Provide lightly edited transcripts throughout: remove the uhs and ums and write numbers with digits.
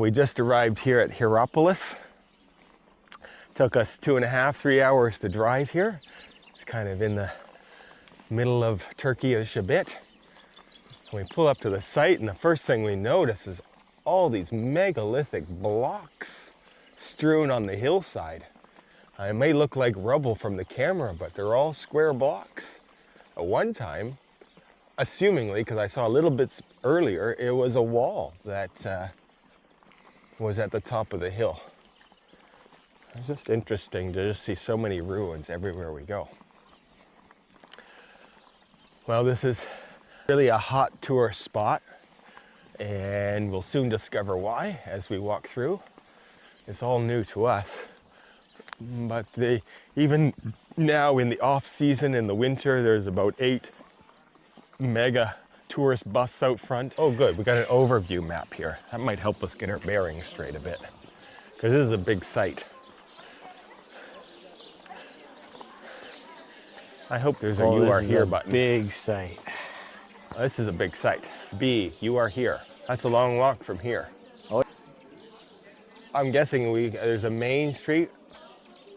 We just arrived here at Hierapolis. Took us 2.5, 3 hours to drive here. It's kind of in the middle of Turkey-ish a bit. We pull up to the site and the first thing we notice is all these megalithic blocks strewn on the hillside. It may look like rubble from the camera, but they're all square blocks. At one time, assumingly, because I saw little bits earlier, it was a wall that was at the top of the hill. It's just interesting to just see so many ruins everywhere we go. Well, this is really a hot tourist spot, and we'll soon discover why as we walk through. It's all new to us, but even now in the off season in the winter, there's about 8 mega tourist bus out front. Oh good, we got an overview map here. That might help us get our bearings straight a bit, because this is a big site. I hope there's a "You are here" button. Big site. This is a big site. B, you are here. That's a long walk from here. Oh. I'm guessing there's a main street.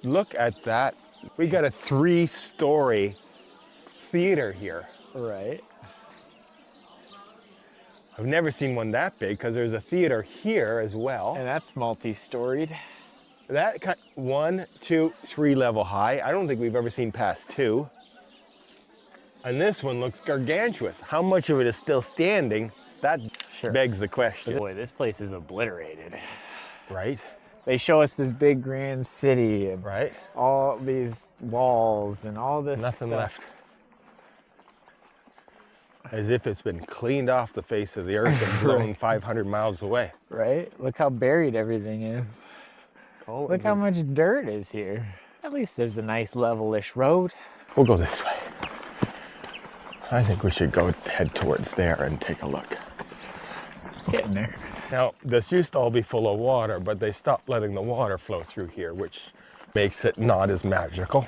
Look at that. We got a 3-story theater here. Right. I've never seen one that big, because there's a theater here as well. And that's multi-storied. That 1, 2, 3 level high. I don't think we've ever seen past 2. And this one looks gargantuous. How much of it is still standing? That begs the question. Boy, this place is obliterated. Right? They show us this big grand city and Right? all these walls and all this Nothing stuff. left. As if it's been cleaned off the face of the earth and blown 500 miles away. Right? Look how buried everything is. Look how much dirt is here. At least there's a nice level-ish road. We'll go this way. I think we should head towards there and take a look. Getting there. Now, this used to all be full of water, but they stopped letting the water flow through here, which makes it not as magical.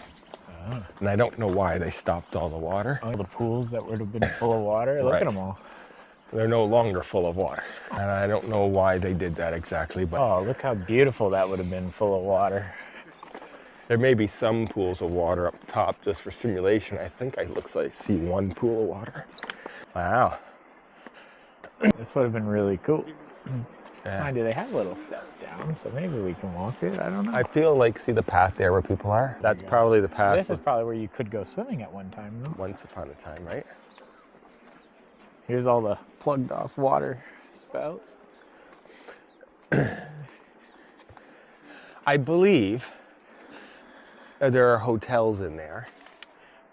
And I don't know why they stopped all the water. All the pools that would have been full of water, look at them all. They're no longer full of water. And I don't know why they did that exactly, but oh, look how beautiful that would have been full of water. There may be some pools of water up top just for simulation. I think it looks like I see one pool of water. Wow. This would have been really cool. Yeah. Mind you, they have little steps down, so maybe we can walk it. I don't know. I feel like, see the path there where people are? That's probably the path. This is probably where you could go swimming at one time, no? Once upon a time, right? Here's all the plugged off water spouts. I believe there are hotels in there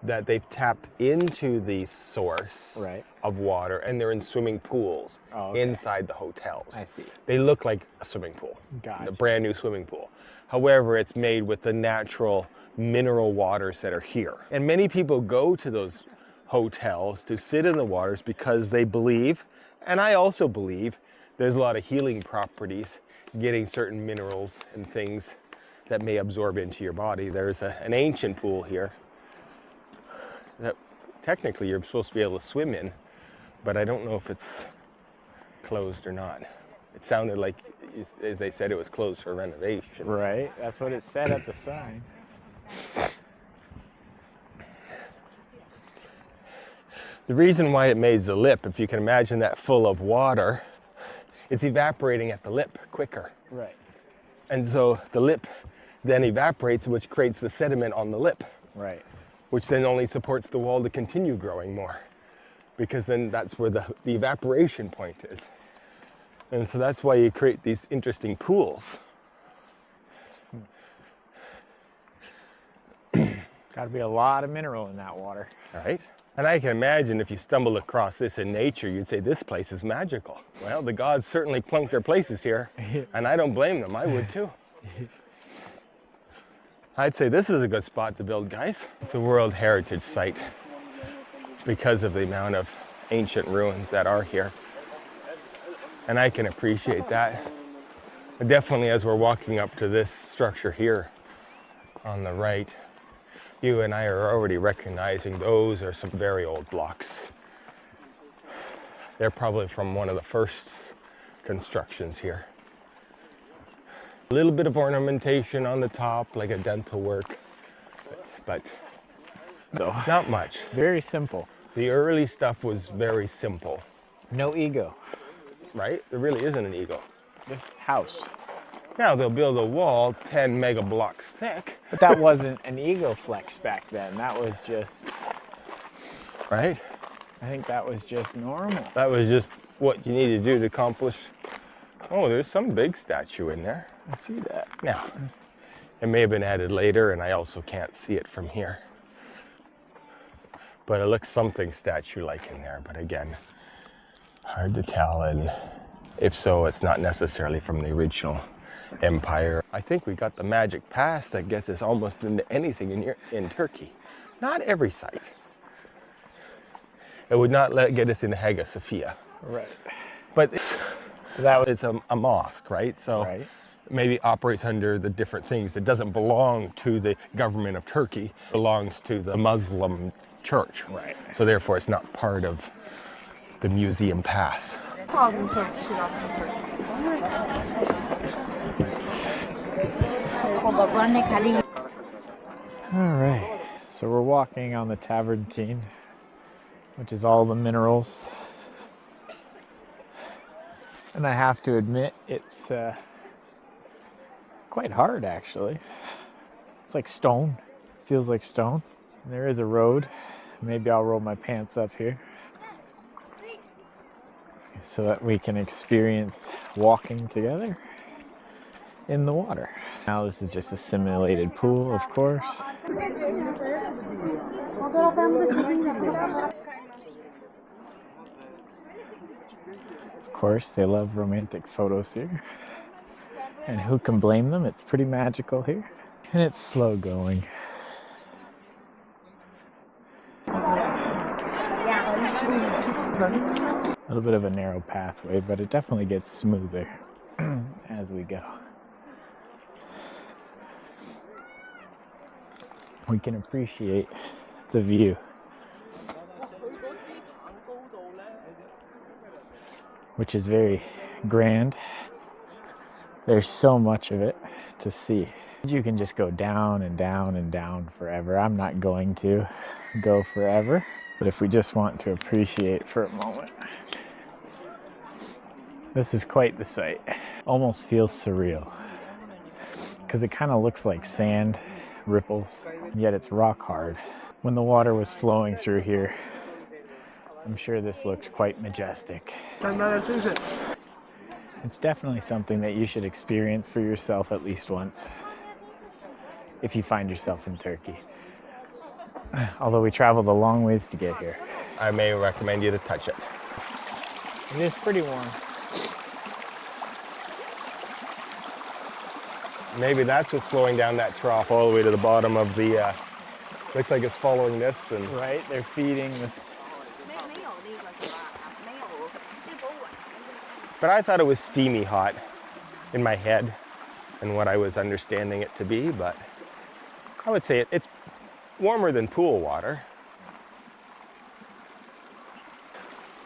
that they've tapped into the source of water, and they're in swimming pools inside the hotels. I see. They look like a swimming pool, a brand new swimming pool. However, it's made with the natural mineral waters that are here. And many people go to those hotels to sit in the waters because they believe, and I also believe, there's a lot of healing properties getting certain minerals and things that may absorb into your body. There's an ancient pool here that technically you're supposed to be able to swim in, but I don't know if it's closed or not. It sounded like, as they said, it was closed for renovation. Right, that's what it said at the sign. The reason why it made the lip, if you can imagine that full of water, it's evaporating at the lip quicker. Right. And so the lip then evaporates, which creates the sediment on the lip. Right. Which then only supports the wall to continue growing more, because then that's where the evaporation point is. And so that's why you create these interesting pools. Got to be a lot of mineral in that water. Right? And I can imagine if you stumbled across this in nature, you'd say, this place is magical. Well, the gods certainly plunked their places here, and I don't blame them. I would too. I'd say this is a good spot to build, guys. It's a World Heritage Site because of the amount of ancient ruins that are here. And I can appreciate that. But definitely as we're walking up to this structure here on the right, you and I are already recognizing those are some very old blocks. They're probably from one of the first constructions here. A little bit of ornamentation on the top, like a dental work, but not much. Very simple. The early stuff was very simple. No ego. Right? There really isn't an ego. This house. Now they'll build a wall 10 mega blocks thick. But that wasn't an ego flex back then. That was just... Right? I think that was just normal. That was just what you needed to do to accomplish. Oh, there's some big statue in there. I see that. Now, it may have been added later, and I also can't see it from here. But it looks something statue-like in there. But again, hard to tell. And if so, it's not necessarily from the original empire. I think we got the magic pass that gets us almost into anything in Turkey. Not every site. It would not get us into Hagia Sophia. Right. But it's a mosque, right? So right. Maybe operates under the different things. It doesn't belong to the government of Turkey. It belongs to the Muslim church. Right. So therefore it's not part of the museum pass. All right. So we're walking on the Tavernine, which is all the minerals. And I have to admit, it's quite hard, actually. It's like stone. Feels like stone. And there is a road. Maybe I'll roll my pants up here so that we can experience walking together in the water. Now this is just a simulated pool, of course. Of course, they love romantic photos here. And who can blame them? It's pretty magical here. And it's slow going. A little bit of a narrow pathway, but it definitely gets smoother as we go. We can appreciate the view, which is very grand. There's so much of it to see. You can just go down and down and down forever. I'm not going to go forever, but if we just want to appreciate for a moment, this is quite the sight. Almost feels surreal because it kind of looks like sand ripples, yet it's rock hard. When the water was flowing through here, I'm sure this looked quite majestic. It's definitely something that you should experience for yourself at least once if you find yourself in Turkey. Although we traveled a long ways to get here. I may recommend you to touch it. It is pretty warm. Maybe that's what's flowing down that trough all the way to the bottom of the, looks like it's following this. And right, they're feeding this. But I thought it was steamy hot in my head and what I was understanding it to be, but I would say it's warmer than pool water.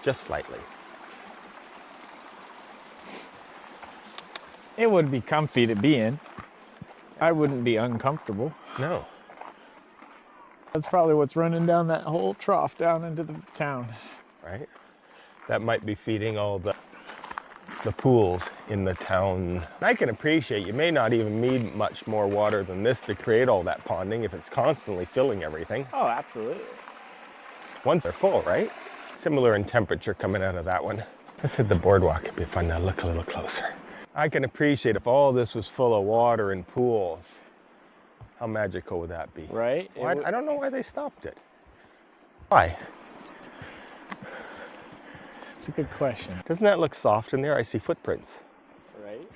Just slightly. It would be comfy to be in. I wouldn't be uncomfortable. No. That's probably what's running down that whole trough down into the town. Right? That might be feeding all the pools in the town. I can appreciate you may not even need much more water than this to create all that ponding if it's constantly filling everything. Oh, absolutely. Once they're full, right? Similar in temperature coming out of that one. Let's hit the boardwalk. It'd be fun to look a little closer. I can appreciate if all this was full of water and pools. How magical would that be? Right? I don't know why they stopped it. Why? That's a good question. Doesn't that look soft in there? I see footprints. Right?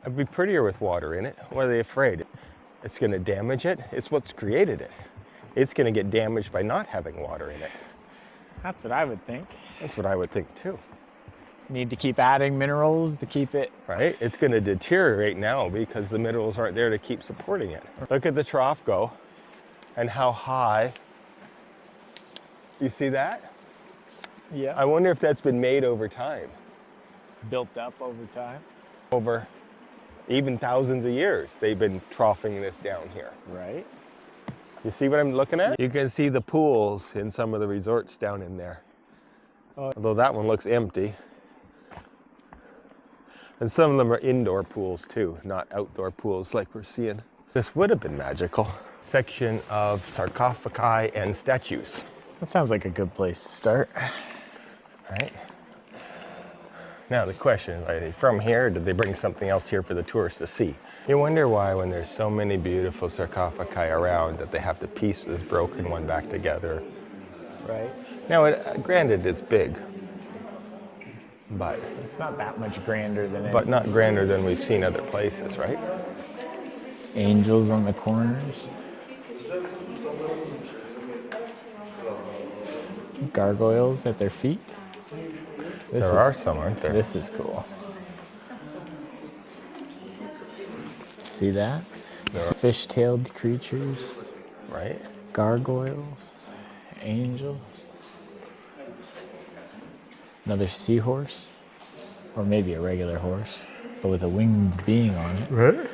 It'd be prettier with water in it. Why are they afraid? It's going to damage it. It's what's created it. It's going to get damaged by not having water in it. That's what I would think. That's what I would think too. Need to keep adding minerals to keep it. Right? It's going to deteriorate now because the minerals aren't there to keep supporting it. Look at the trough go and how high. You see that? Yeah. I wonder if that's been made over time. Built up over time. Over even thousands of years, they've been troughing this down here. Right. You see what I'm looking at? You can see the pools in some of the resorts down in there. Oh. Although that one looks empty. And some of them are indoor pools too, not outdoor pools like we're seeing. This would have been magical. Section of sarcophagi and statues. That sounds like a good place to start. Right? Now the question is, are they from here or did they bring something else here for the tourists to see? You wonder why when there's so many beautiful sarcophagi around that they have to piece this broken one back together. Right. Now, granted, it's big, but It's not that much grander than it. but not grander than we've seen other places, right? Angels on the corners. Gargoyles at their feet. There are some, aren't there? This is cool. See that? There are. Fish-tailed creatures, Right? gargoyles, angels. Another seahorse, or maybe a regular horse, but with a winged being on it. Right?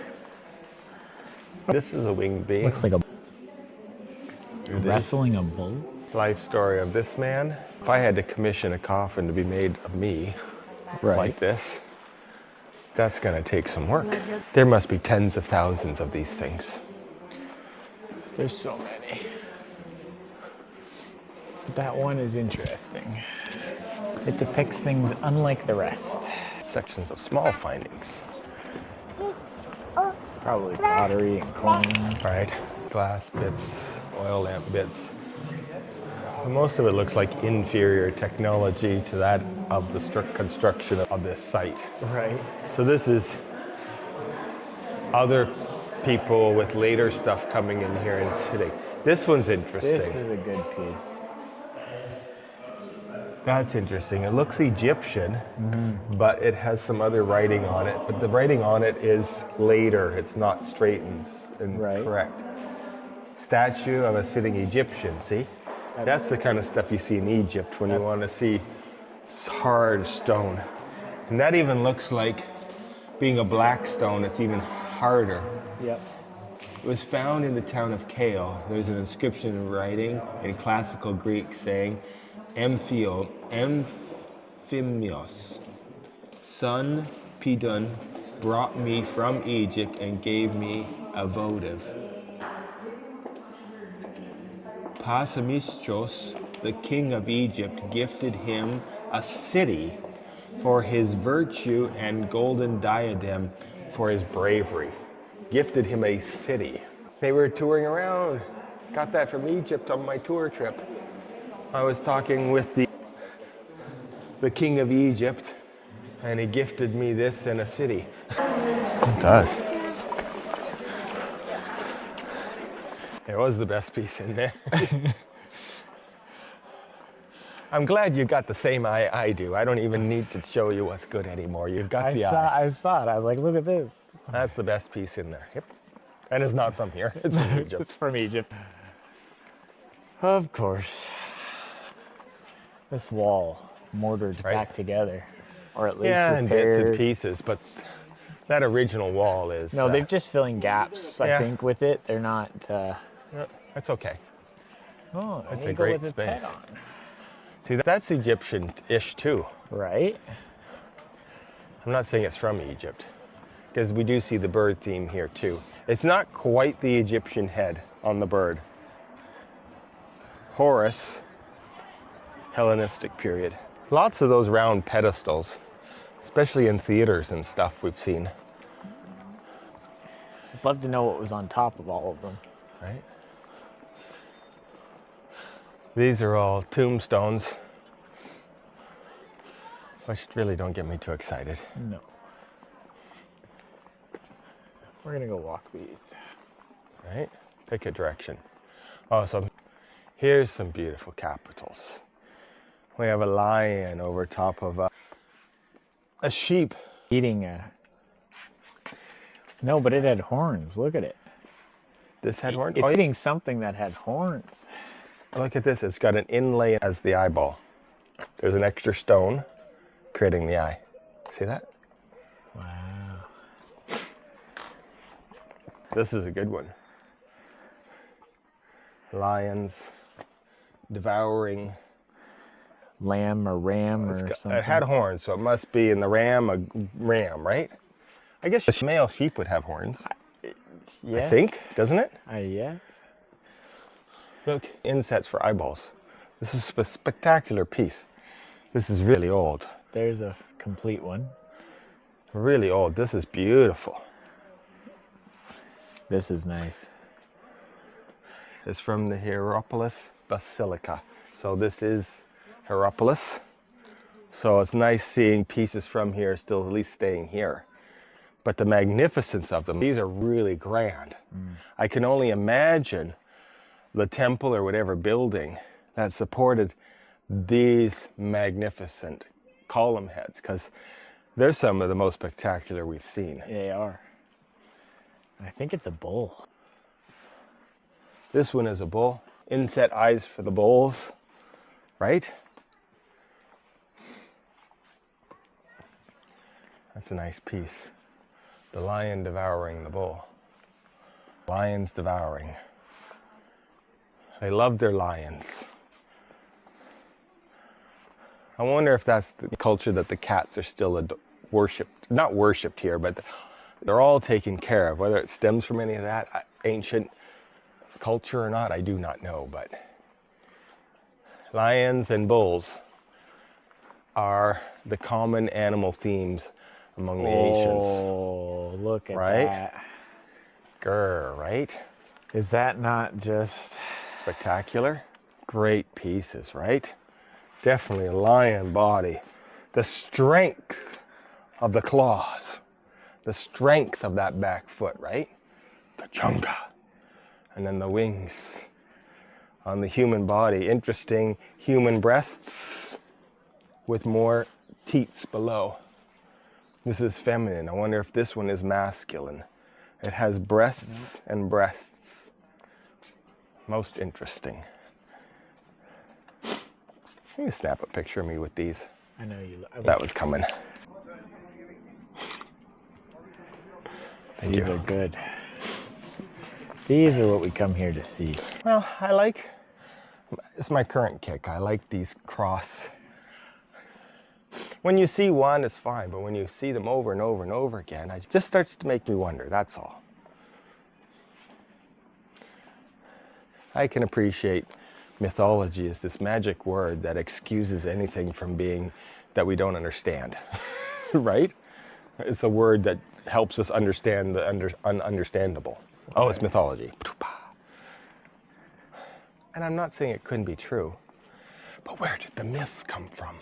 This is a winged being. Looks like a It is. wrestling a bull. Life story of this man. If I had to commission a coffin to be made of me Right. like this, that's gonna take some work. There must be tens of thousands of these things. There's so many. But that one is interesting. It depicts things unlike the rest. Sections of small findings. Probably pottery and coins. Right? Glass bits, oil lamp bits. Most of it looks like inferior technology to that of the strict construction of this site. Right. So this is other people with later stuff coming in here and sitting. This one's interesting. This is a good piece. That's interesting. It looks Egyptian, but it has some other writing on it. But the writing on it is later. It's not straight and Right. correct. Statue of a sitting Egyptian, see? That's the kind of stuff you see in Egypt when you want to see hard stone. And that even looks like, being a black stone, it's even harder. Yep. It was found in the town of Kale. There's an inscription writing in classical Greek saying, Amphimios, son Pidon, brought me from Egypt and gave me a votive. Pasamistros, the king of Egypt, gifted him a city for his virtue and golden diadem for his bravery. Gifted him a city. They were touring around. Got that from Egypt on my tour trip. I was talking with the king of Egypt, and he gifted me this and a city. It does. It was the best piece in there. I'm glad you got the same eye I do. I don't even need to show you what's good anymore. You've got the eye. I saw it. I was like, look at this. That's the best piece in there. Yep. And it's not from here. It's from Egypt. It's from Egypt. Of course. This wall mortared Right. back together, or at least Yeah, in bits and repaired. pieces, but that original wall is... No, they're just filling gaps, I yeah. think, with it. They're not... That's okay. Oh, That's let me a go great with its head space. on. See, that's Egyptian-ish too. Right? I'm not saying it's from Egypt, because we do see the bird theme here too. It's not quite the Egyptian head on the bird. Horus, Hellenistic period. Lots of those round pedestals, especially in theaters and stuff we've seen. I'd love to know what was on top of all of them. Right? These are all tombstones, which really don't get me too excited. No. We're gonna go walk these. Right? Pick a direction. Oh, so here's some beautiful capitals. We have a lion over top of a sheep. Eating a... No, but it had horns. Look at it. This had horns? It's Oh, eating something that had horns. look at this. It's got an inlay as the eyeball. There's an extra stone creating the eye. See that? Wow. This is a good one. Lions devouring. Lamb or ram or something. It had horns, so it must be in the ram, a ram, right? I guess the male sheep would have horns. Yes. I think, doesn't it? Yes. Look, insets for eyeballs. This is a spectacular piece. This is really old. There's a complete one. Really old. This is beautiful. This is nice. It's from the Hierapolis Basilica. So this is Hierapolis. So it's nice seeing pieces from here still at least staying here. But the magnificence of them, these are really grand. I can only imagine the temple or whatever building that supported these magnificent column heads, because they're some of the most spectacular we've seen. They are. I think it's a bull. This one is a bull. Inset eyes for the bulls, right? That's a nice piece. The lion devouring the bull. Lions devouring. They love their lions. I wonder if that's the culture that the cats are still worshipped, not worshipped here, but they're all taken care of. Whether it stems from any of that ancient culture or not, I do not know, but lions and bulls are the common animal themes among the ancients. Oh, look at Right? that. Grr, right? Is that not just... Spectacular. Great pieces, right? Definitely a lion body. The strength of the claws. The strength of that back foot, right? Ka-chunga. And then the wings on the human body. Interesting human breasts with more teats below. This is feminine. I wonder if this one is masculine. It has breasts and breasts. Most interesting. Can you snap a picture of me with these? I know you... That was coming. Thank These you. are good. These are what we come here to see. Well, it's my current kick. I like these cross. When you see one, it's fine, but when you see them over and over and over again, it just starts to make me wonder, that's all. I can appreciate mythology as this magic word that excuses anything from being that we don't understand, right? It's a word that helps us understand the ununderstandable. Oh, it's mythology. And I'm not saying it couldn't be true, but where did the myths come from?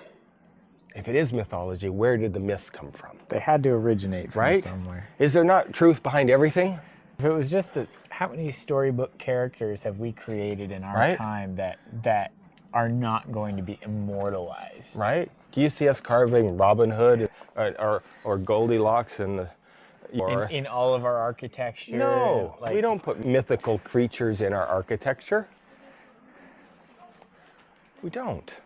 If it is mythology, where did the myths come from? They had to originate from Right? somewhere. Is there not truth behind everything? If it was just how many storybook characters have we created in our Right? time that are not going to be immortalized? Right? Do you see us carving Robin Hood or Goldilocks in the... In all of our architecture? No, like, we don't put mythical creatures in our architecture. We don't.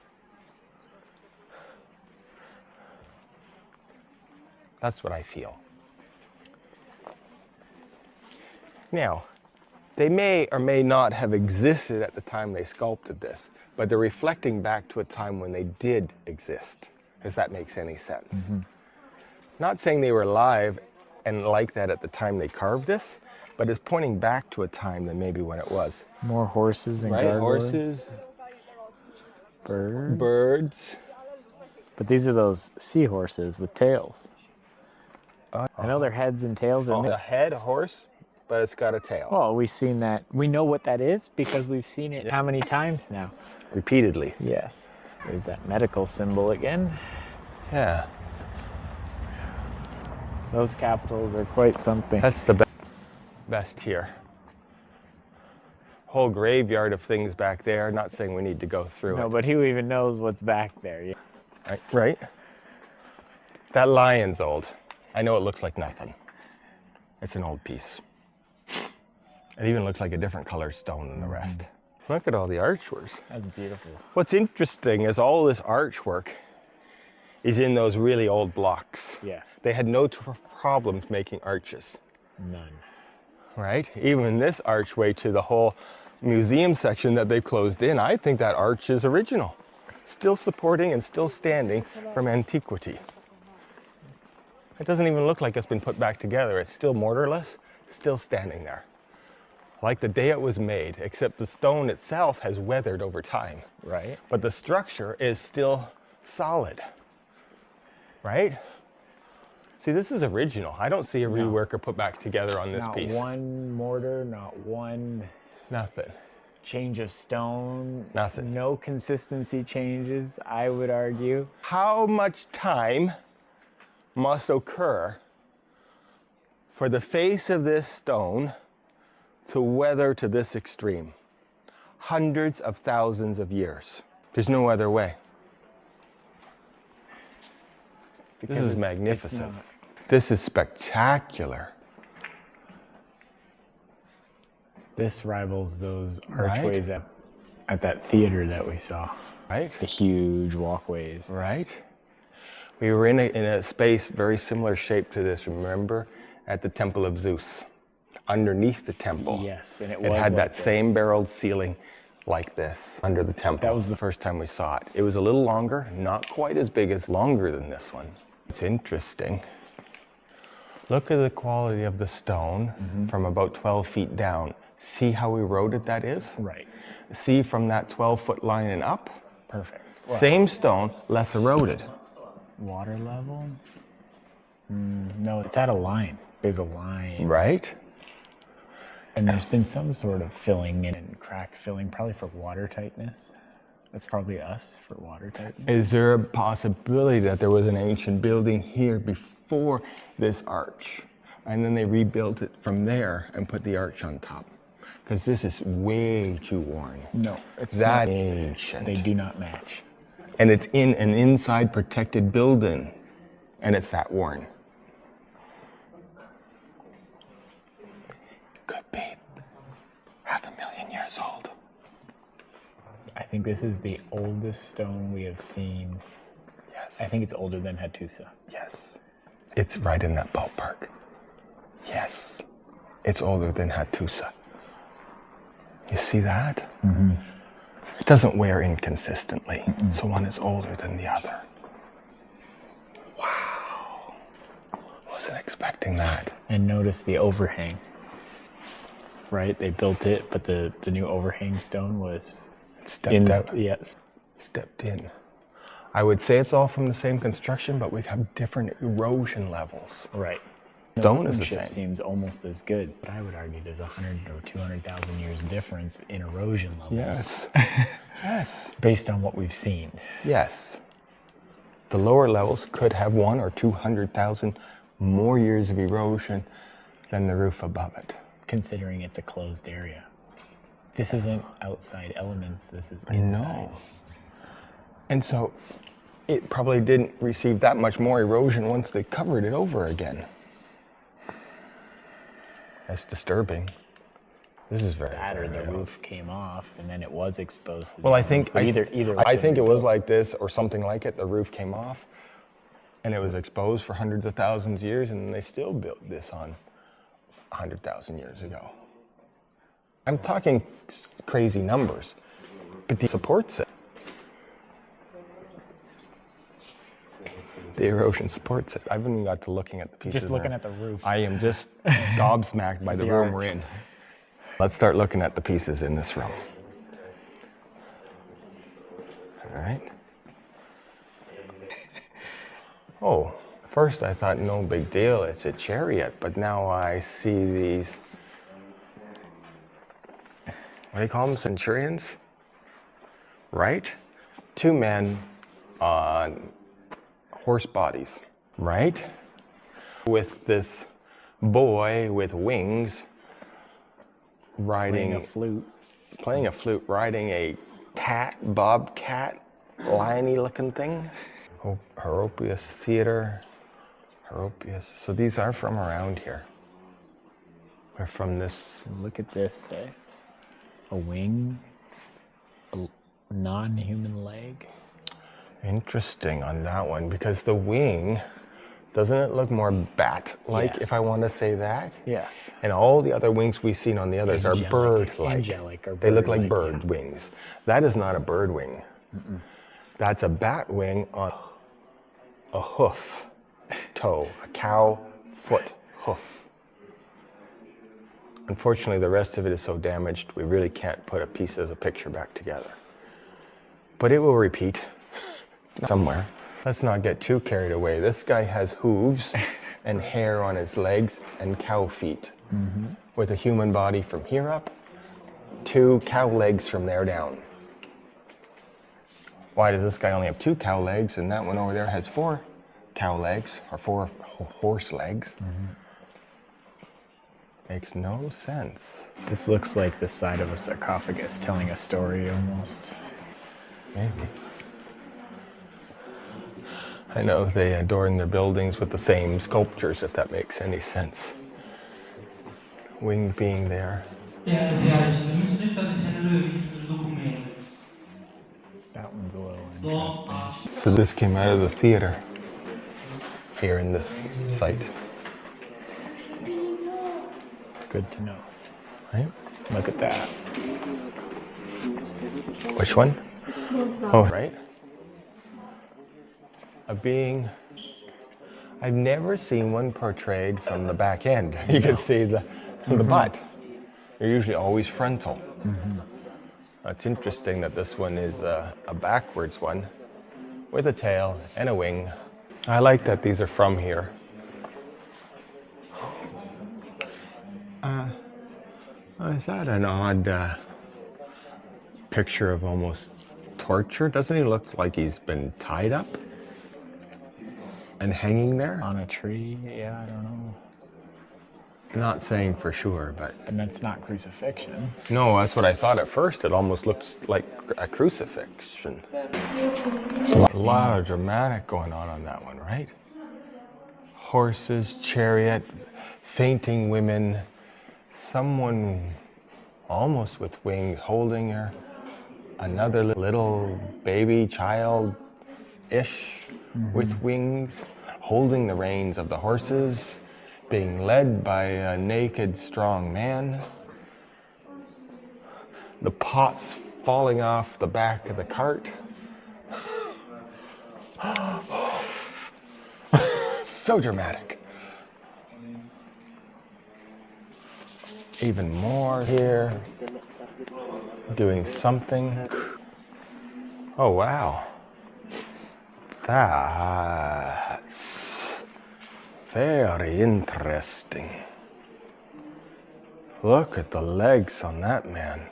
That's what I feel. Now, they may or may not have existed at the time they sculpted this, but they're reflecting back to a time when they did exist, if that makes any sense. Mm-hmm. Not saying they were alive and like that at the time they carved this, but it's pointing back to a time than maybe when it was. more horses and right? gargoyles. Horses, Birds. birds. But these are those seahorses with tails. I know their heads and tails are... A head, a horse, but it's got a tail. Well, we've seen that. We know what that is because we've seen it how many times now? Repeatedly. Yes. There's that medical symbol again. Yeah. Those capitals are quite something. That's the best here. Whole graveyard of things back there. Not saying we need to go through it. No, but who even knows what's back there? Yeah. Right? That lion's old. I know it looks like nothing. It's an old piece. It even looks like a different color stone than the rest. Look at all the archworks. That's beautiful. What's interesting is all this archwork is in those really old blocks. Yes. They had no problems making arches, None. right? Even this archway to the whole museum section that they've closed in, I think that arch is original. Still supporting and still standing from antiquity. It doesn't even look like it's been put back together. It's still mortarless, still standing there. Like the day it was made, except the stone itself has weathered over time. Right. But the structure is still solid, right? See, this is original. I don't see a rework or put back together on this piece. Not one mortar, not one Nothing. change of stone. Nothing. No consistency changes, I would argue. How much time must occur for the face of this stone to weather to this extreme? Hundreds of thousands of years. There's no other way. Because This is it's magnificent. not. This is spectacular. This rivals those Right. archways at that theater that we saw. Right? The huge walkways. Right? We were in a space very similar shape to this, remember? At the Temple of Zeus. Underneath the temple. Yes, and it It was had like that this. same barreled ceiling like this under the temple. That was the first time we saw it. It was a little longer, not quite as big as longer than this one. It's interesting. Look at the quality of the stone from about 12 feet down. See how eroded that is? Right. See from that 12-foot line and up? Perfect. Same stone, less eroded. Water level? No, it's at a line. There's a line. Right? And there's been some sort of filling in and crack filling, probably for water tightness. That's probably us for water tightness. Is there a possibility that there was an ancient building here before this arch? And then they rebuilt it from there and put the arch on top? Because this is way too worn. No, it's That not. ancient. They do not match. And it's in an inside protected building. And it's that worn. Could be 500,000 years old. I think this is the oldest stone we have seen. Yes. I think it's older than Hattusa. Yes. It's right in that ballpark. Yes. It's older than Hattusa. You see that? Mm-hmm. It doesn't wear inconsistently, so one is older than the other. Wow. Wasn't expecting that. And notice the overhang. Right? They built it, but the new overhang stone was It stepped out. Yes. Stepped in. I would say it's all from the same construction, but we have different erosion levels. Right. Stone is the workmanship same. seems almost as good, but I would argue there's 100 or 200,000 years difference in erosion levels. Yes. Yes. Based on what we've seen. Yes. The lower levels could have 100,000 or 200,000 more years of erosion than the roof above it. Considering it's a closed area. This isn't outside elements, this is inside. No. And so it probably didn't receive that much more erosion once they covered it over again. That's disturbing. This is very, That or very the old. roof came off and then it was exposed to Well, I the think elements, but either I was think it gonna was be like this or something like it. The roof came off, and it was exposed for hundreds of thousands of years, and they still built this on 100,000 years ago. I'm talking crazy numbers, but the supports it. The erosion supports it. I haven't even got to looking at the pieces. just looking there. at the roof. I am just gobsmacked by the The room arch. we're in. Let's start looking at the pieces in this room. All right. Oh, first I thought no big deal, it's a chariot, but now I see these, what do you call them, centurions? Right? Two men on horse bodies, right? With this boy with wings riding, playing a flute. riding a bobcat, liony looking thing. Hierapolis Theater, Hierapolis. So these are from around here. They're from this. Look at this, a wing, a non-human leg. Interesting on that one, because the wing, doesn't it look more bat-like, Yes. if I want to say that? Yes. And all the other wings we've seen on the others are bird-like. Angelic or They look like bird-like, bird wings. That is not a bird wing. That's a bat wing on a hoof, toe, a cow foot hoof. Unfortunately, the rest of it is so damaged, we really can't put a piece of the picture back together. But it will repeat somewhere. Let's not get too carried away. This guy has hooves and hair on his legs and cow feet, with a human body from here up, 2 cow legs from there down. Why does this guy only have 2 cow legs and that one over there has 4 cow legs, or 4 horse legs? Makes no sense. This looks like the side of a sarcophagus telling a story almost. Maybe. I know they adorn their buildings with the same sculptures, if that makes any sense. Wing being there. That one's a little interesting. So this came out of the theater here in this site. Good to know. Right? Look at that. Which one? Oh, right. A being. I've never seen one portrayed from the back end. You can see the butt. They're usually always frontal. It's interesting that this one is a backwards one with a tail and a wing. I like that these are from here. Is that an odd picture of almost torture? Doesn't he look like he's been tied up and hanging there? On a tree? Yeah, I don't know. Not saying for sure, but... And that's not crucifixion. No, that's what I thought at first. It almost looks like a crucifixion. A lot of dramatic going on that one, right? Horses, chariot, fainting women, someone almost with wings holding her, another little baby child-ish with wings, holding the reins of the horses, being led by a naked, strong man. The pots falling off the back of the cart. So dramatic. Even more here, doing something. Oh, wow. That's very interesting. Look at the legs on that man.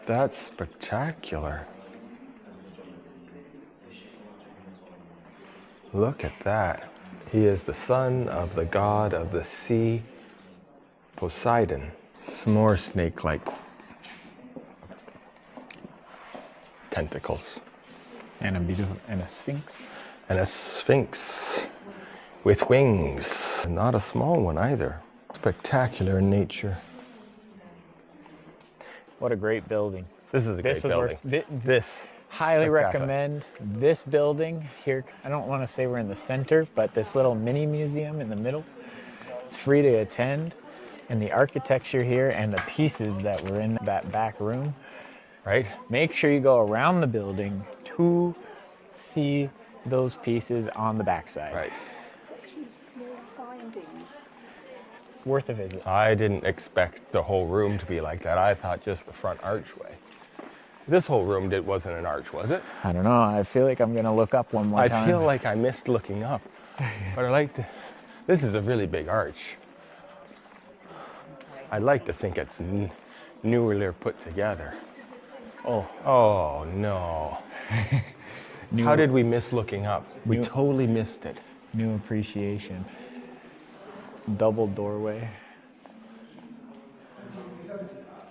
That's spectacular. Look at that. He is the son of the god of the sea, Poseidon. Some more snake-like tentacles. And a sphinx. And a sphinx with wings. Not a small one either. Spectacular in nature. What a great building. This is a great building. This. Highly Spectacular. recommend this building here. I don't want to say we're in the center, but this little mini museum in the middle, it's free to attend. And the architecture here and the pieces that were in that back room, Right? make sure you go around the building to see those pieces on the backside. Right. Small findings. Worth a visit. I didn't expect the whole room to be like that. I thought just the front archway. This whole room wasn't an arch, was it? I don't know. I feel like I'm going to look up one more time. I feel like I missed looking up. But I like to... This is a really big arch. I'd like to think it's newly put together. Oh, no. How did we miss looking up? We totally missed it. New appreciation. Double doorway.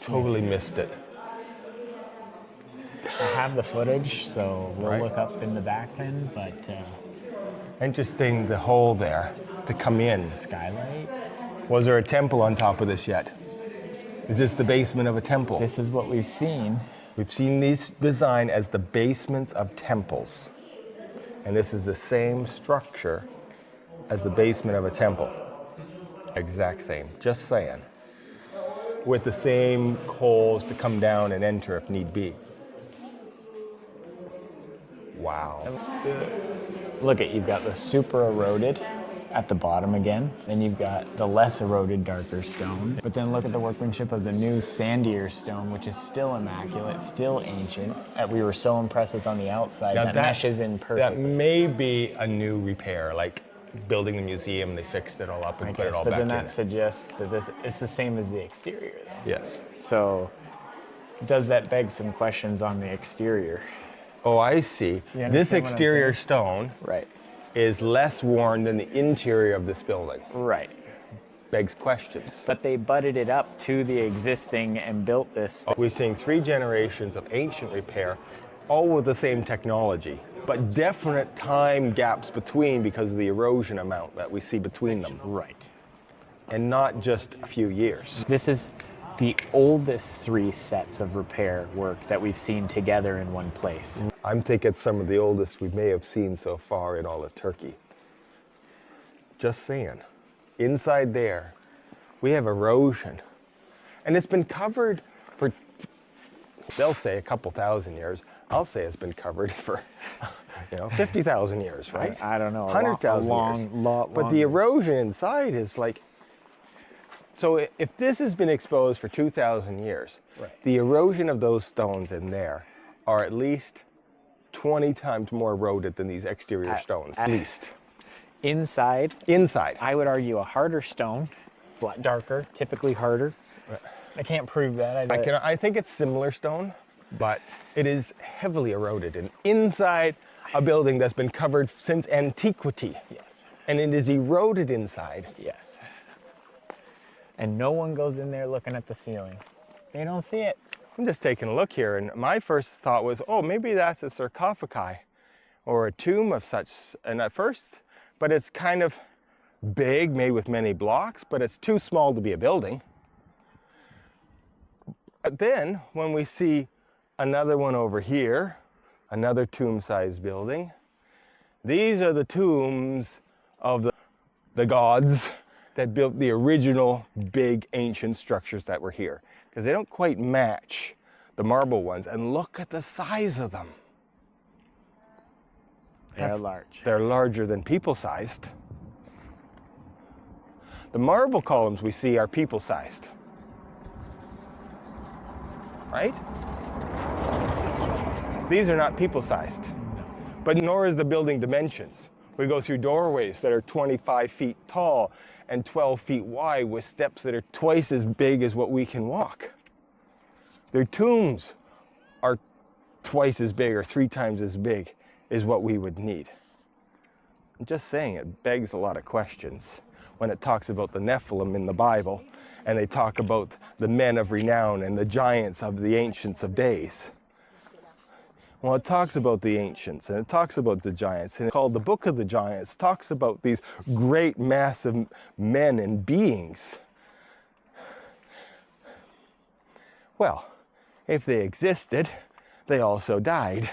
Totally missed it. I have the footage, so we'll Right. look up in the back end, but Interesting, the hole there to come in. skylight. Was there a temple on top of this yet? Is this the basement of a temple? This is what we've seen. We've seen these designed as the basements of temples. And this is the same structure as the basement of a temple. Exact same, just saying. With the same holes to come down and enter if need be. Wow. Look at, you've got the super eroded at the bottom again. Then you've got the less eroded, darker stone. But then look at the workmanship of the new sandier stone, which is still immaculate, still ancient, that we were so impressed with on the outside. Now that meshes in That perfectly. may be a new repair, like building the museum, they fixed it all up and I put it guess, all but back then in. that suggests that it's the same as the exterior, though. Yes. So, does that beg some questions on the exterior? Oh, I see. You understand This what I'm exterior saying? stone Right. is less worn than the interior of this building. Right. Begs questions. But they butted it up to the existing and built this. We're seeing 3 generations of ancient repair, all with the same technology, but definite time gaps between because of the erosion amount that we see between them. Right. And not just a few years. This is the oldest 3 sets of repair work that we've seen together in one place. I'm thinking some of the oldest we may have seen so far in all of Turkey. Just saying. Inside there, we have erosion. And it's been covered for, they'll say a couple thousand years. I'll say it's been covered for, 50,000 years, right? I don't know. 100,000 years. But the erosion inside is like, so if this has been exposed for 2,000 years, Right. the erosion of those stones in there are at least 20 times more eroded than these exterior stones, at least. Inside, I would argue a harder stone, darker, typically harder. I can't prove that. I think it's similar stone, but it is heavily eroded and inside a building that's been covered since antiquity. Yes. And it is eroded inside. Yes. And no one goes in there looking at the ceiling. They don't see it. I'm just taking a look here, and my first thought was, oh, maybe that's a sarcophagi or a tomb of such. And at first, but it's kind of big, made with many blocks, but it's too small to be a building. But then, when we see another one over here, another tomb-sized building, these are the tombs of the gods that built the original big ancient structures that were here, because they don't quite match the marble ones. And look at the size of them. They're large. They're larger than people-sized. The marble columns we see are people-sized, right? These are not people-sized, but nor is the building dimensions. We go through doorways that are 25 feet tall and 12 feet wide with steps that are twice as big as what we can walk. Their tombs are twice as big or 3 times as big as what we would need. I'm just saying, it begs a lot of questions when it talks about the Nephilim in the Bible and they talk about the men of renown and the giants of the ancients of days. Well, it talks about the ancients and it talks about the giants, and it's called the Book of the Giants. It talks about these great, massive men and beings. Well, if they existed, they also died.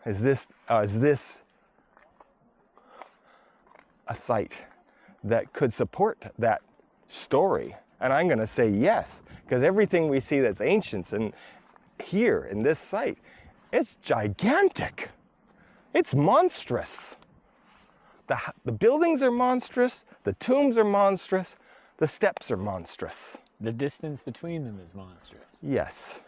Is this a site that could support that story? And I'm going to say yes, because everything we see that's ancient and here in this site, it's gigantic. It's monstrous. The buildings are monstrous, the tombs are monstrous, the steps are monstrous. The distance between them is monstrous. Yes.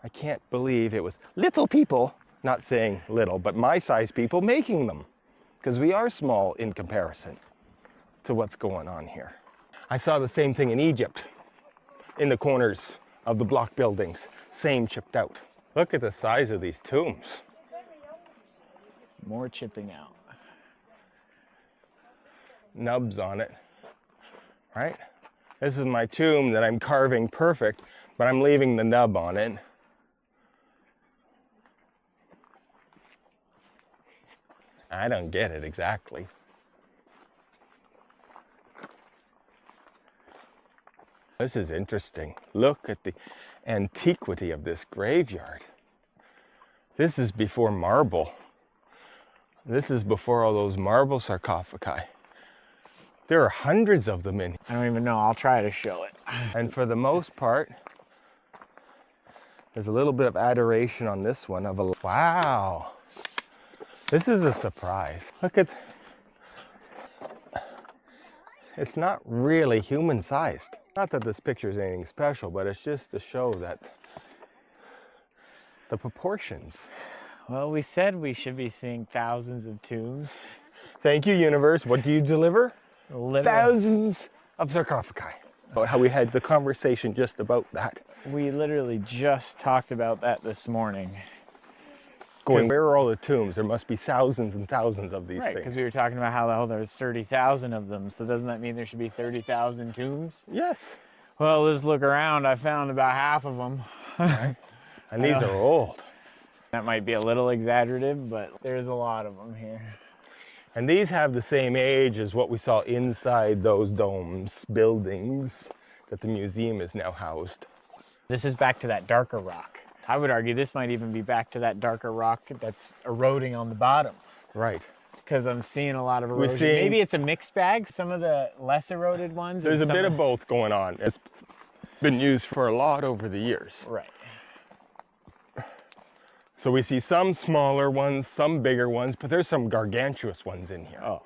I can't believe it was little people, not saying little, but my size people making them, because we are small in comparison to what's going on here. I saw the same thing in Egypt, in the corners of the block buildings, same chipped out. Look at the size of these tombs. More chipping out. Nubs on it, right? This is my tomb that I'm carving perfect, but I'm leaving the nub on it. I don't get it exactly. This is interesting. Look at the antiquity of this graveyard. This is before marble. This is before all those marble sarcophagi. There are hundreds of them in here. I don't even know. I'll try to show it. And for the most part, there's a little bit of adoration on this one of a, wow. This is a surprise. Look at, it's not really human sized. Not that this picture is anything special, but it's just to show that the proportions. Well, we said we should be seeing thousands of tombs. Thank you, universe. What do you deliver? Literally. Thousands of sarcophagi. How we had the conversation just about that. We literally just talked about that this morning. Going, where are all the tombs? There must be thousands and thousands of these Right, things. because we were talking about how there's 30,000 of them. So doesn't that mean there should be 30,000 tombs? Yes. Well, let's look around. I found about half of them. Right. And these are old. That might be a little exaggerative, but there's a lot of them here. And these have the same age as what we saw inside those domes, buildings that the museum is now housed. This is back to that darker rock. I would argue this might even be back to that darker rock that's eroding on the bottom. Right. Because I'm seeing a lot of erosion. seeing- Maybe it's a mixed bag. Some of the less eroded ones. There's a and some bit of both going on. It's been used for a lot over the years. Right. So we see some smaller ones, some bigger ones, but there's some gargantuous ones in here. Oh,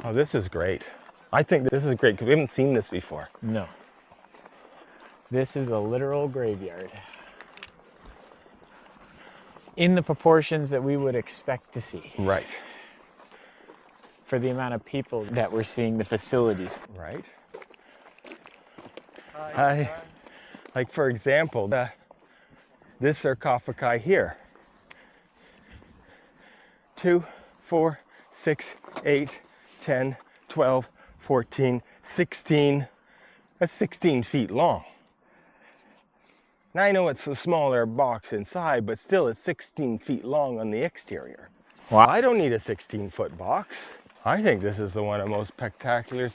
Oh, this is great. I think this is great because we haven't seen this before. no. This is a literal graveyard. In the proportions that we would expect to see. Right. For the amount of people that we're seeing the facilities. Right. Like for example, this sarcophagi here. 2, 4, 6, 8, 10, 12, 14, 16. That's 16 feet long. Now I know it's a smaller box inside, but still it's 16 feet long on the exterior. Wow. I don't need a 16-foot box. I think this is one of the most spectacular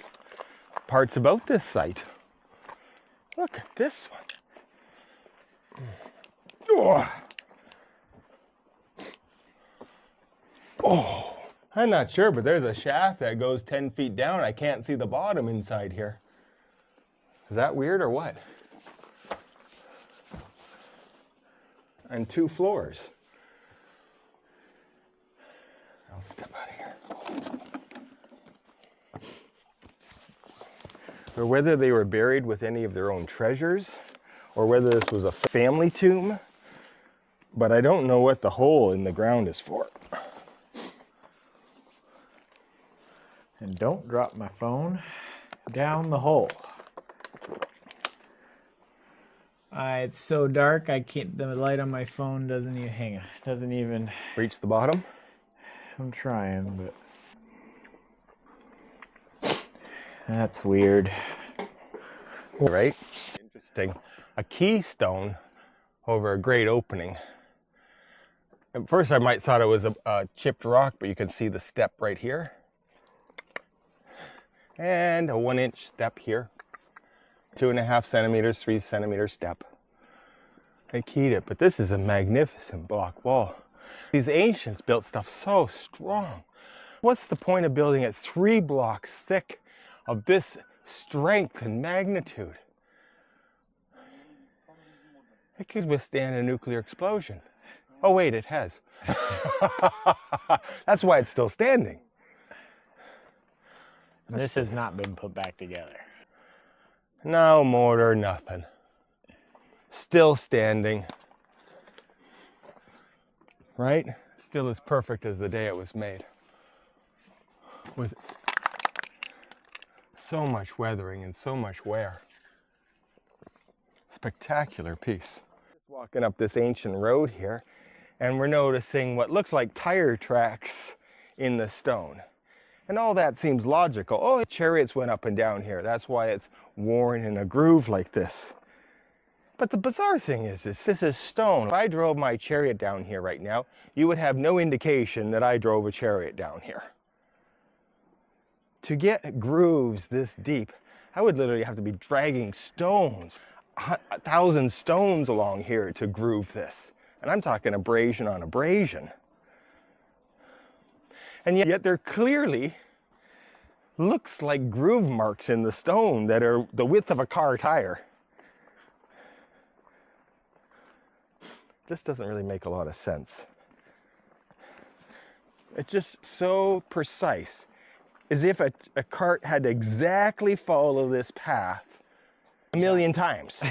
parts about this site. Look at this one. Oh. Oh, I'm not sure, but there's a shaft that goes 10 feet down. I can't see the bottom inside here. Is that weird or what? And 2 floors. I'll step out of here. Or whether they were buried with any of their own treasures, or whether this was a family tomb, but I don't know what the hole in the ground is for. And don't drop my phone down the hole. It's so dark, I can't, the light on my phone doesn't even, Reach the bottom? I'm trying, but that's weird. Right? Interesting. A keystone over a great opening. At first I might thought it was a chipped rock, but you can see the step right here. And a 1-inch step here. 2.5 centimeters, 3 centimeter step. They keyed it, but this is a magnificent block wall. These ancients built stuff so strong. What's the point of building it 3 blocks thick of this strength and magnitude? It could withstand a nuclear explosion. Oh wait, it has. That's why it's still standing. This has not been put back together. No mortar, nothing. Still standing. Right? Still as perfect as the day it was made. With so much weathering and so much wear. Spectacular piece. Just walking up this ancient road here, and we're noticing what looks like tire tracks in the stone. And all that seems logical. Oh, chariots went up and down here. That's why it's worn in a groove like this. But the bizarre thing is this is stone. If I drove my chariot down here right now, you would have no indication that I drove a chariot down here. To get grooves this deep I would literally have to be dragging stones, 1,000 stones along here to groove this. And I'm talking abrasion on abrasion. And yet there clearly looks like groove marks in the stone that are the width of a car tire. This doesn't really make a lot of sense. It's just so precise, as if a cart had to exactly follow this path a million times,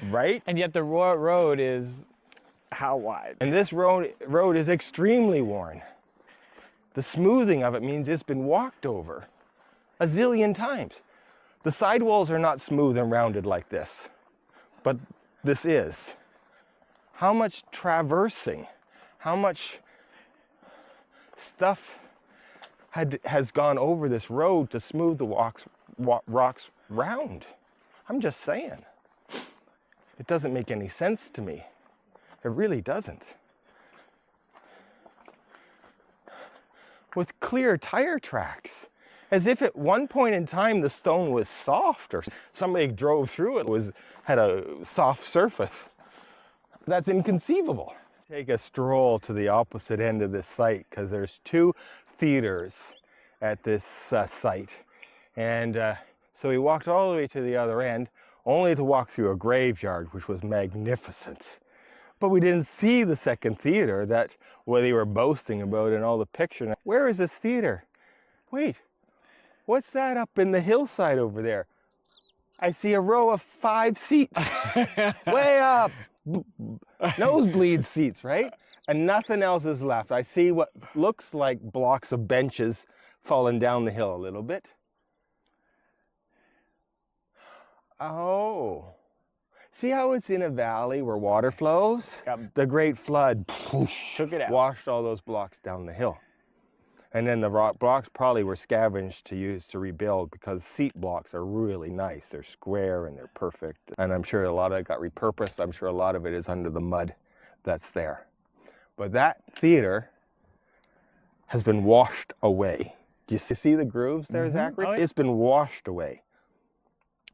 right? And yet the road is how wide? And this road is extremely worn. The smoothing of it means it's been walked over a zillion times. The sidewalls are not smooth and rounded like this, but this is. How much traversing, how much stuff has gone over this road to smooth the rocks round? I'm just saying. It doesn't make any sense to me. It really doesn't. With clear tire tracks, as if at one point in time the stone was soft or somebody drove through it, had a soft surface. That's inconceivable. Take a stroll to the opposite end of this site because there's two theaters at this site. And so we walked all the way to the other end, only to walk through a graveyard, which was magnificent. But we didn't see the second theater that they were boasting about in all the pictures. Where is this theater? Wait, what's that up in the hillside over there? I see a row of 5 seats, way up. Nosebleed seats, right? And nothing else is left. I see what looks like blocks of benches falling down the hill a little bit. Oh, see how it's in a valley where water flows? Yep. The Great Flood Took it out. washed all those blocks down the hill. And then the rock blocks probably were scavenged to use to rebuild, because seat blocks are really nice. They're square and they're perfect. And I'm sure a lot of it got repurposed. I'm sure a lot of it is under the mud that's there. But that theater has been washed away. Do you see the grooves there, Zachary? Oh, yeah. It's been washed away.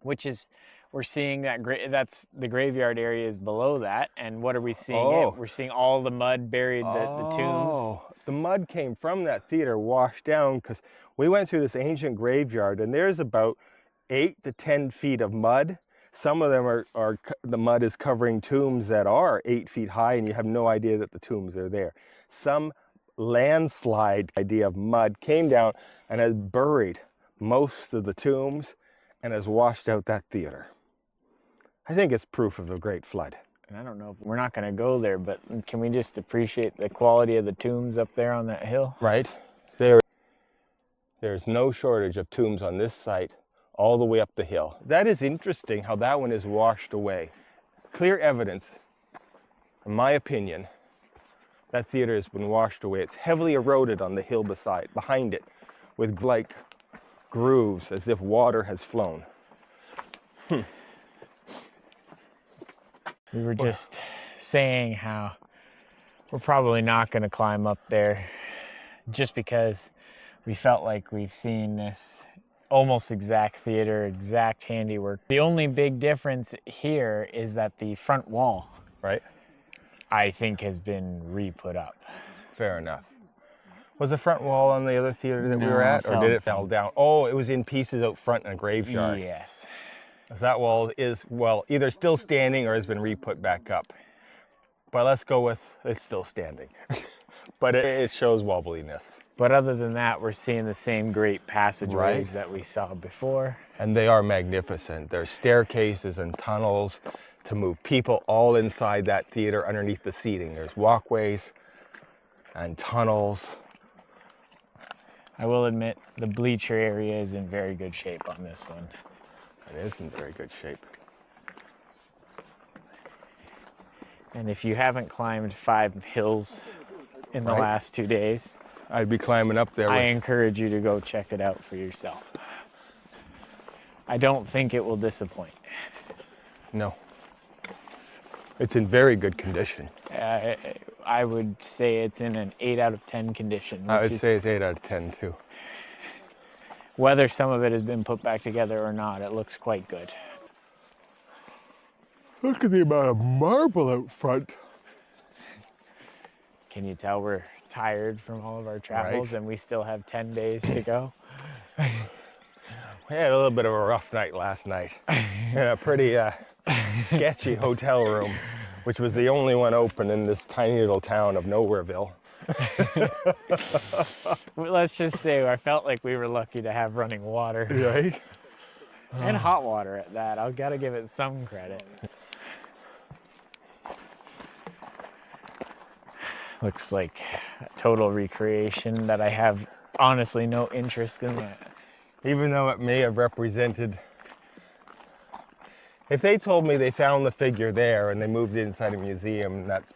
Which is, we're seeing that that's the graveyard area is below that. And what are we seeing? Oh. We're seeing all the mud buried, the tombs. The mud came from that theater, washed down, because we went through this ancient graveyard and there's about 8 to 10 feet of mud. Some of them are the mud is covering tombs that are 8 feet high and you have no idea that the tombs are there. Some landslide idea of mud came down and has buried most of the tombs and has washed out that theater. I think it's proof of a great flood. And I don't know if we're not going to go there, but can we just appreciate the quality of the tombs up there on that hill? Right. There's no shortage of tombs on this site all the way up the hill. That is interesting how that one is washed away. Clear evidence, in my opinion, that theater has been washed away. It's heavily eroded on the hill behind it, with like grooves as if water has flown. We were just saying how we're probably not going to climb up there just because we felt like we've seen this almost exact theater, exact handiwork. The only big difference here is that the front wall, Right? I think, has been re-put up. Fair enough. Was the front wall on the other theater that we No, were at, it or did it fell fall down? Oh, it was in pieces out front in a graveyard. Yes. So that wall is, well, either still standing or has been re-put back up. But let's go with it's still standing. But it shows wobbliness. But other than that, we're seeing the same great passageways that we saw before. And they are magnificent. There's staircases and tunnels to move people all inside that theater underneath the seating. There's walkways and tunnels. I will admit the bleacher area is in very good shape on this one. It is in very good shape. And if you haven't climbed 5 hills in the Right. last 2 days, I'd be climbing up there I with, encourage you to go check it out for yourself. I don't think it will disappoint. no. It's in very good condition. I would say it's in an 8 out of 10 condition. I would which is- say it's 8 out of 10 too. Whether some of it has been put back together or not, it looks quite good. Look at the amount of marble out front. Can you tell we're tired from all of our travels Right. and we still have 10 days to go? We had a little bit of a rough night last night in a pretty sketchy hotel room, which was the only one open in this tiny little town of Nowhereville. Let's just say I felt like we were lucky to have running water. Right? And hot water at that. I've got to give it some credit. Looks like a total recreation that I have honestly no interest in that. Even though it may have represented, if they told me they found the figure there and they moved it inside a museum and that's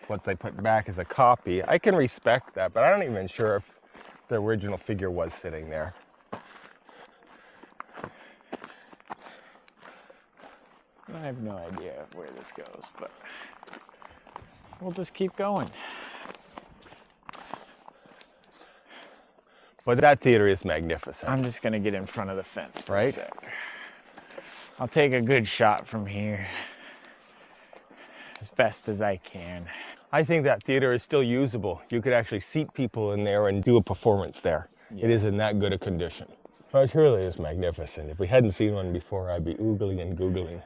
what they put back as a copy, I can respect that, but I'm not even sure if the original figure was sitting there. I have no idea where this goes, but we'll just keep going. But that theater is magnificent. I'm just gonna get in front of the fence for a Right. sec. I'll take a good shot from here as best as I can. I think that theater is still usable. You could actually seat people in there and do a performance there. It is in that good a condition. It truly is magnificent. If we hadn't seen one before, I'd be oogling and googling.